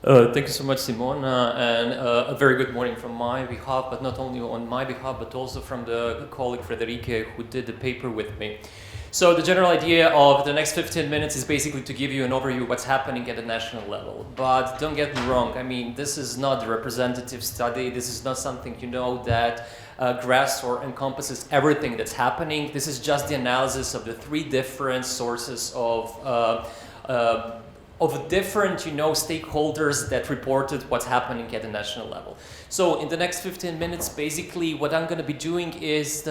Thank you so much, Simona, and a very good morning from my behalf, but not only on my behalf, but also from the colleague Frederike who did the paper with me. So the general idea of the next 15 minutes is basically to give you an overview of what's happening at the national level. But don't get me wrong, I mean, this is not a representative study, this is not something, you know, that grasps or encompasses everything that's happening. This is just the analysis of the three different sources of different, you know, stakeholders that reported what's happening at the national level. So in the next 15 minutes, basically what I'm going to be doing is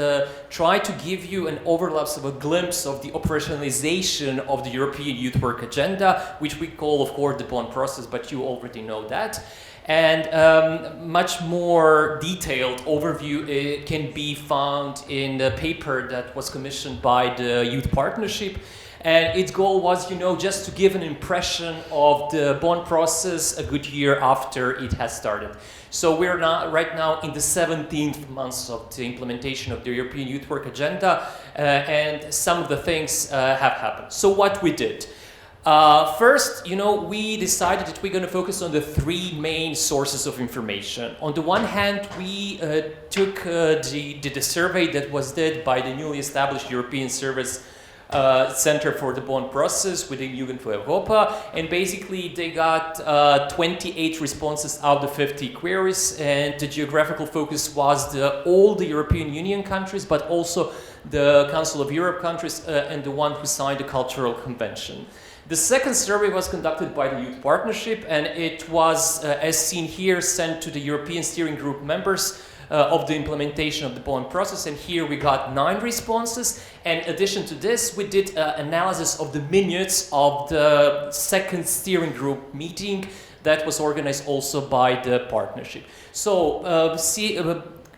try to give you an overlap of a glimpse of the operationalization of the European Youth Work Agenda, which we call, of course, the Bonn Process, but you already know that. And much more detailed overview can be found in the paper that was commissioned by the Youth Partnership. And its goal was, you know, just to give an impression of the Bonn process a good year after it has started. So we're right now in the 17th month of the implementation of the European Youth Work Agenda, and some of the things have happened. So what we did. First, you know, we decided that we're going to focus on the three main sources of information. On the one hand, we took the survey that was done by the newly established European Service Center for the Bonn Process within Jugend für Europa, and basically they got 28 responses out of 50 queries, and the geographical focus was all the European Union countries, but also the Council of Europe countries and the one who signed the Cultural Convention. The second survey was conducted by the Youth Partnership, and it was, as seen here, sent to the European Steering Group members of the implementation of the Bonn process, and here we got 9 responses. And in addition to this, we did analysis of the minutes of the second steering group meeting that was organized also by the partnership. So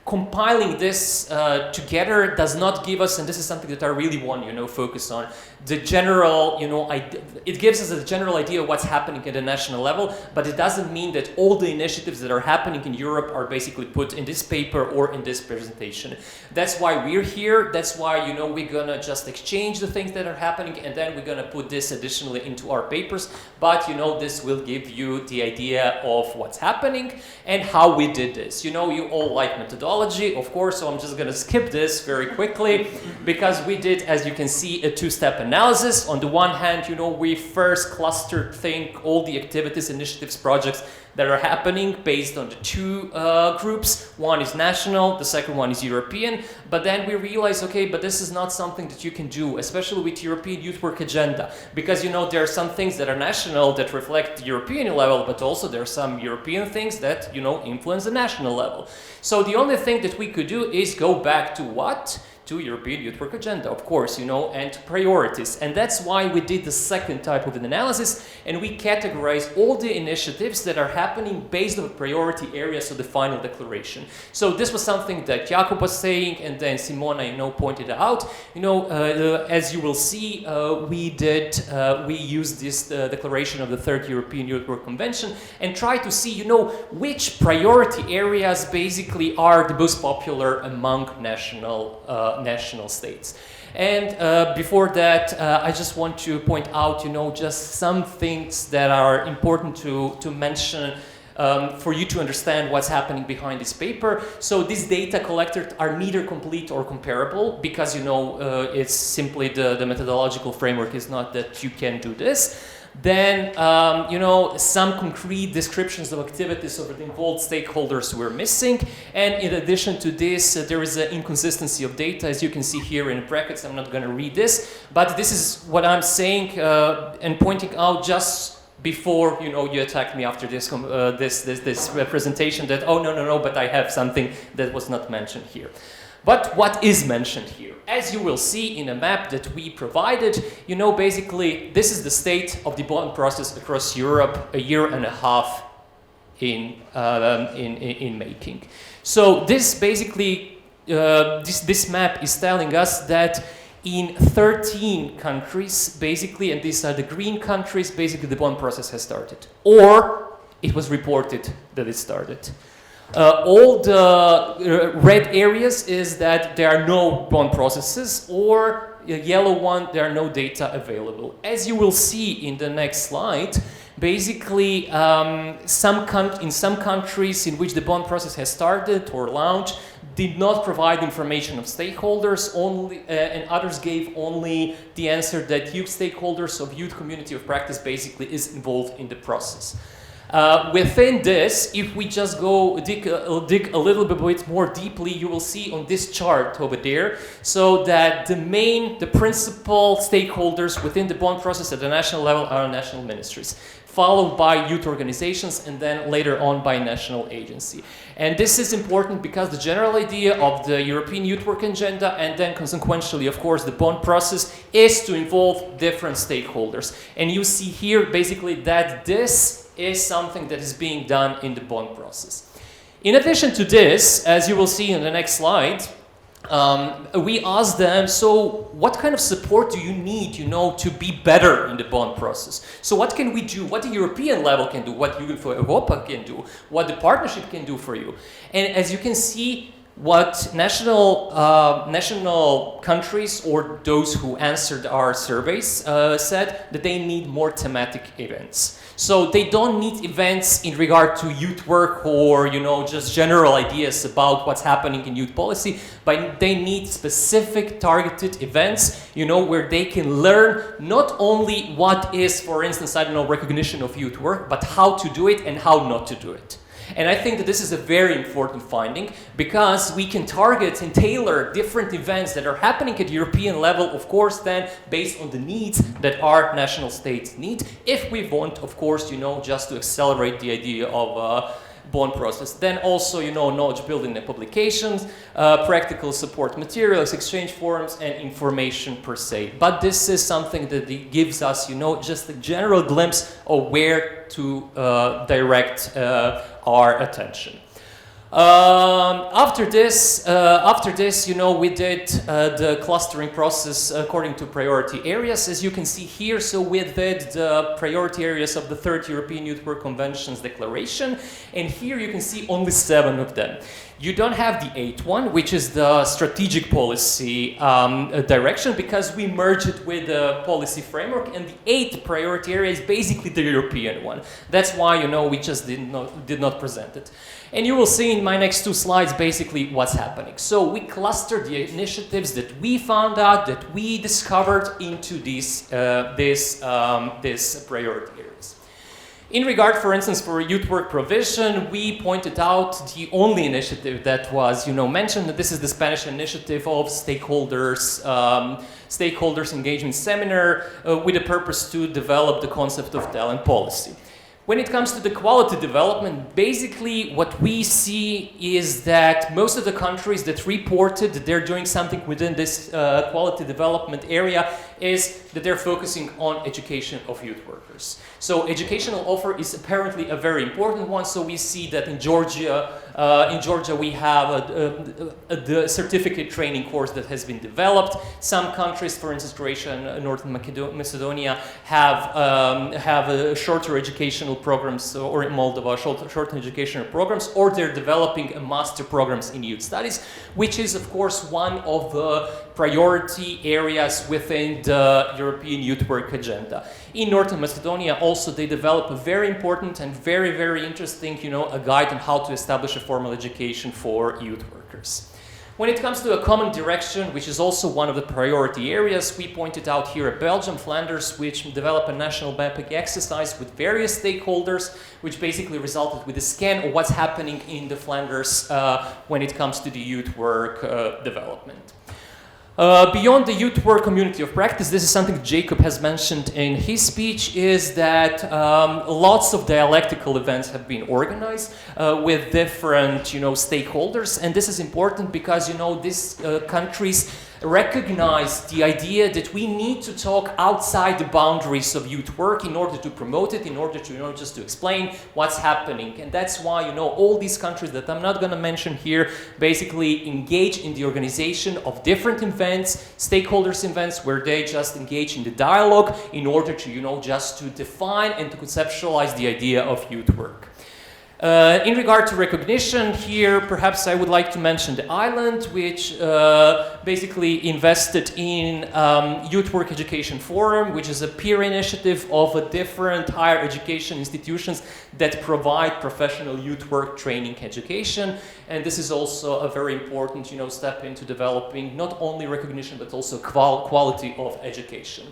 compiling this together does not give us, and this is something that I really want, you know, focus on, the general, you know, it gives us a general idea of what's happening at the national level, but it doesn't mean that all the initiatives that are happening in Europe are basically put in this paper or in this presentation. That's why we're here. That's why, you know, we're gonna just exchange the things that are happening, and then we're gonna put this additionally into our papers. But, you know, this will give you the idea of what's happening and how we did this. You know, you all like methodology, of course, so I'm just gonna skip this very quickly because we did, as you can see, a two-step analysis. On the one hand, you know, we first clustered all the activities, initiatives, projects that are happening based on the two groups. One is national, the second one is European. But then we realized, okay, but this is not something that you can do, especially with European Youth Work Agenda, because, you know, there are some things that are national that reflect the European level, but also there are some European things that, you know, influence the national level. So the only thing that we could do is go back to what? To European Youth Work Agenda, of course, you know, and priorities. And that's why we did the second type of an analysis, and we categorize all the initiatives that are happening based on priority areas of the final declaration. So this was something that Jakob was saying, and then Simona, you know, pointed out. You know, as you will see, we used this declaration of the Third European Youth Work Convention and try to see, you know, which priority areas basically are the most popular among national states. And before that, I just want to point out, you know, just some things that are important to mention for you to understand what's happening behind this paper. So these data collected are neither complete or comparable because, you know, it's simply the methodological framework is not that you can do this. Then, you know, some concrete descriptions of activities of the involved stakeholders were missing. And in addition to this, there is an inconsistency of data, as you can see here in brackets. I'm not going to read this, but this is what I'm saying and pointing out just before, you know, you attacked me after this presentation that, oh, no, but I have something that was not mentioned here. But what is mentioned here? As you will see in a map that we provided, you know, basically this is the state of the Bonn process across Europe a year and a half in making. So this basically, this map is telling us that in 13 countries, basically, and these are the green countries, basically the Bonn process has started. Or it was reported that it started. All the red areas is that there are no Bonn processes, or a yellow one, there are no data available. As you will see in the next slide, Basically, in some countries in which the Bonn process has started or launched, did not provide information of stakeholders only, and others gave only the answer that youth stakeholders of youth community of practice basically is involved in the process. Within this, if we just go dig a little bit more deeply, you will see on this chart over there, so that the principal stakeholders within the Bonn process at the national level are national ministries, followed by youth organizations, and then later on by national agency. And this is important because the general idea of the European Youth Work Agenda, and then consequentially, of course, the Bonn process, is to involve different stakeholders. And you see here basically that this is something that is being done in the Bonn process. In addition to this, as you will see in the next slide, we asked them, so what kind of support do you need, to be better in the Bonn process? So what can we do? What the European level can do? What Jugend für Europa can do? What the partnership can do for you? And as you can see, what national countries or those who answered our surveys said that they need more thematic events. So they don't need events in regard to youth work or, just general ideas about what's happening in youth policy, but they need specific targeted events, where they can learn not only what is, for instance, recognition of youth work, but how to do it and how not to do it. And I think that this is a very important finding, because we can target and tailor different events that are happening at European level, of course, then based on the needs that our national states need, if we want, of course, just to accelerate the idea of Bonn process. Then also, knowledge building and publications, practical support materials, exchange forums, and information per se. But this is something that gives us, just a general glimpse of where to direct our attention. After this, we did the clustering process according to priority areas, as you can see here. So we did the priority areas of the Third European Youth Work Convention's declaration, and here you can see only 7 of them. You don't have the 8th one, which is the strategic policy direction, because we merged it with the policy framework, and the 8th priority area is basically the European one. That's why, we just did not present it. And you will see in my next 2 slides basically what's happening. So we clustered the initiatives that we found out, that we discovered into these priority areas. In regard, for instance, for youth work provision, we pointed out the only initiative that was, mentioned. That this is the Spanish initiative of stakeholders engagement seminar with a purpose to develop the concept of talent policy. When it comes to the quality development, basically what we see is that most of the countries that reported that they're doing something within this quality development area is that they're focusing on education of youth workers. So educational offer is apparently a very important one. So we see that in Georgia we have the certificate training course that has been developed. Some countries, for instance, Croatia and Northern Macedonia, have shorter educational programs, or in Moldova, short educational programs, or they're developing a master programs in youth studies, which is, of course, one of the priority areas within the European Youth Work Agenda. In Northern Macedonia, also, they develop a very important and very, very interesting, a guide on how to establish a formal education for youth workers. When it comes to a common direction, which is also one of the priority areas, we pointed out here at Belgium, Flanders, which developed a national mapping exercise with various stakeholders, which basically resulted with a scan of what's happening in the Flanders when it comes to the youth work development. Beyond the youth work community of practice, this is something Jacob has mentioned in his speech, is that lots of dialectical events have been organized with different, stakeholders, and this is important because, these countries recognize the idea that we need to talk outside the boundaries of youth work in order to promote it, in order to, just to explain what's happening. And that's why, all these countries that I'm not going to mention here basically engage in the organization of different events, stakeholders events, where they just engage in the dialogue in order to, just to define and to conceptualize the idea of youth work. In regard to recognition here, perhaps I would like to mention the island, which basically invested in Youth Work Education Forum, which is a peer initiative of different higher education institutions that provide professional youth work training education. And this is also a very important, step into developing not only recognition, but also quality of education.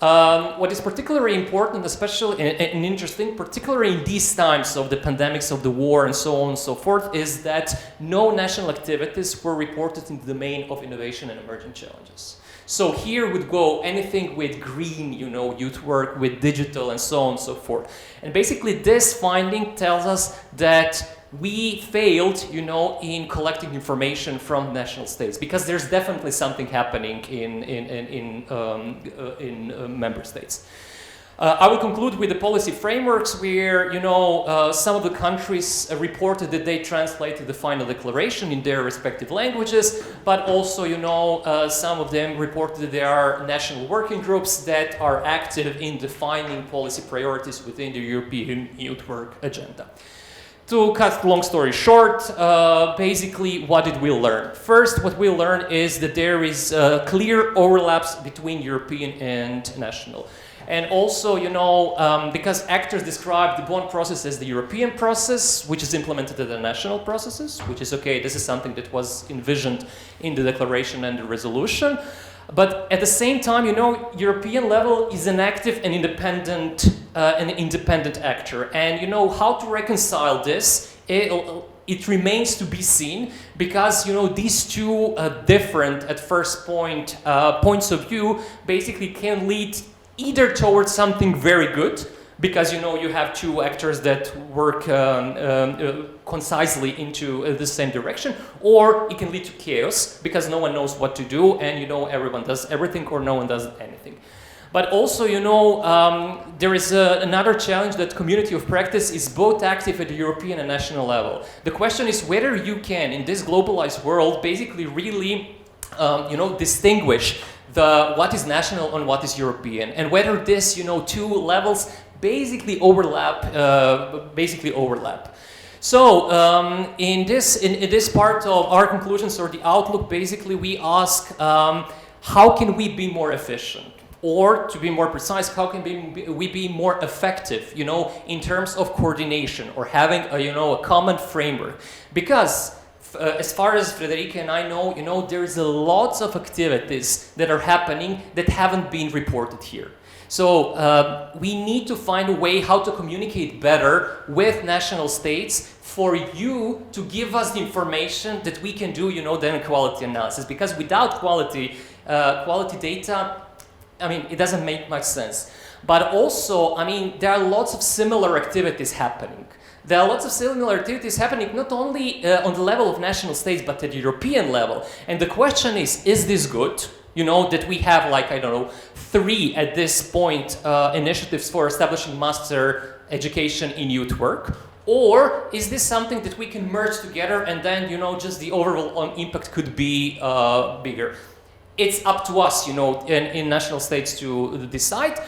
What is particularly important, especially and interesting, particularly in these times of the pandemics, of the war, and so on and so forth, is that no national activities were reported in the domain of innovation and emerging challenges. So here would go anything with green, youth work, with digital, and so on and so forth. And basically this finding tells us that we failed, in collecting information from national states, because there's definitely something happening in member states. I will conclude with the policy frameworks where, some of the countries reported that they translated the final declaration in their respective languages, but also, some of them reported that there are national working groups that are active in defining policy priorities within the European Youth Work Agenda. To cut long story short, basically what did we learn? First, what we learned is that there is clear overlaps between European and national. And also, because actors describe the Bonn process as the European process, which is implemented at the national processes, which is okay, this is something that was envisioned in the declaration and the resolution. But at the same time, European level is an active and independent actor. And how to reconcile this, it remains to be seen, because these two different, at first point, points of view basically can lead either towards something very good, because you have two actors that work concisely into the same direction, or it can lead to chaos because no one knows what to do, and everyone does everything or no one does anything. But also, there is another challenge, that community of practice is both active at the European and national level. The question is whether you can, in this globalized world, basically really distinguish what is national and what is European, and whether this two levels basically overlap. So in this part of our conclusions or the outlook, basically we ask how can we be more efficient, or to be more precise, how can we be more effective, in terms of coordination or having a common framework, because as far as Frederike and I know, there's lots of activities that are happening that haven't been reported here. So we need to find a way how to communicate better with national states for you to give us the information that we can do, then quality analysis. Because without quality data, it doesn't make much sense. But also, there are lots of similar activities happening. There are lots of similar activities happening not only on the level of national states, but at the European level. And the question is this good? That we have, 3 at this point initiatives for establishing master education in youth work? Or is this something that we can merge together and then, just the overall impact could be bigger? It's up to us, in national states to decide.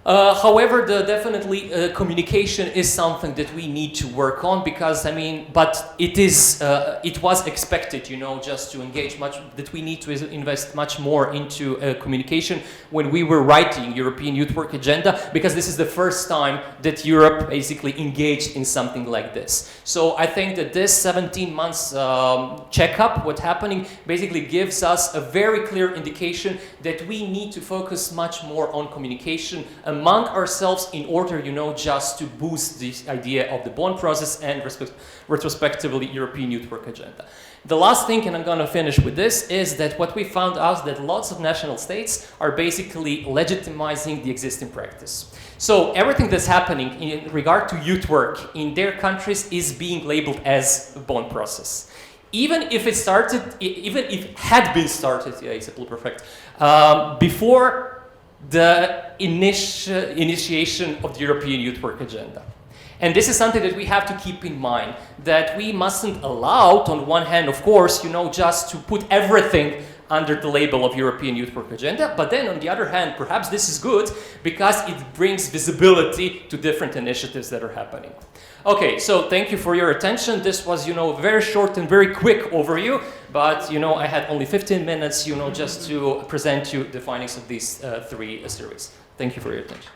However, definitely communication is something that we need to work on, because but it was expected, just to engage that we need to invest much more into communication when we were writing European Youth Work Agenda, because this is the first time that Europe basically engaged in something like this. So I think that this 17 months checkup, what's happening, basically gives us a very clear indication that we need to focus much more on communication among ourselves in order, just to boost this idea of the Bonn process and retrospectively European Youth Work Agenda. The last thing, and I'm going to finish with this, is that what we found out that lots of national states are basically legitimizing the existing practice. So everything that's happening in regard to youth work in their countries is being labeled as a Bonn process. Even if it had been started, it's a perfect, before the initiation of the European Youth Work Agenda. And this is something that we have to keep in mind, that we mustn't allow, on one hand, of course, just to put everything under the label of European Youth Work Agenda. But then on the other hand, perhaps this is good because it brings visibility to different initiatives that are happening. Okay, so thank you for your attention. This was, a very short and very quick overview, but, I had only 15 minutes, just to present you the findings of these 3 series. Thank you for your attention.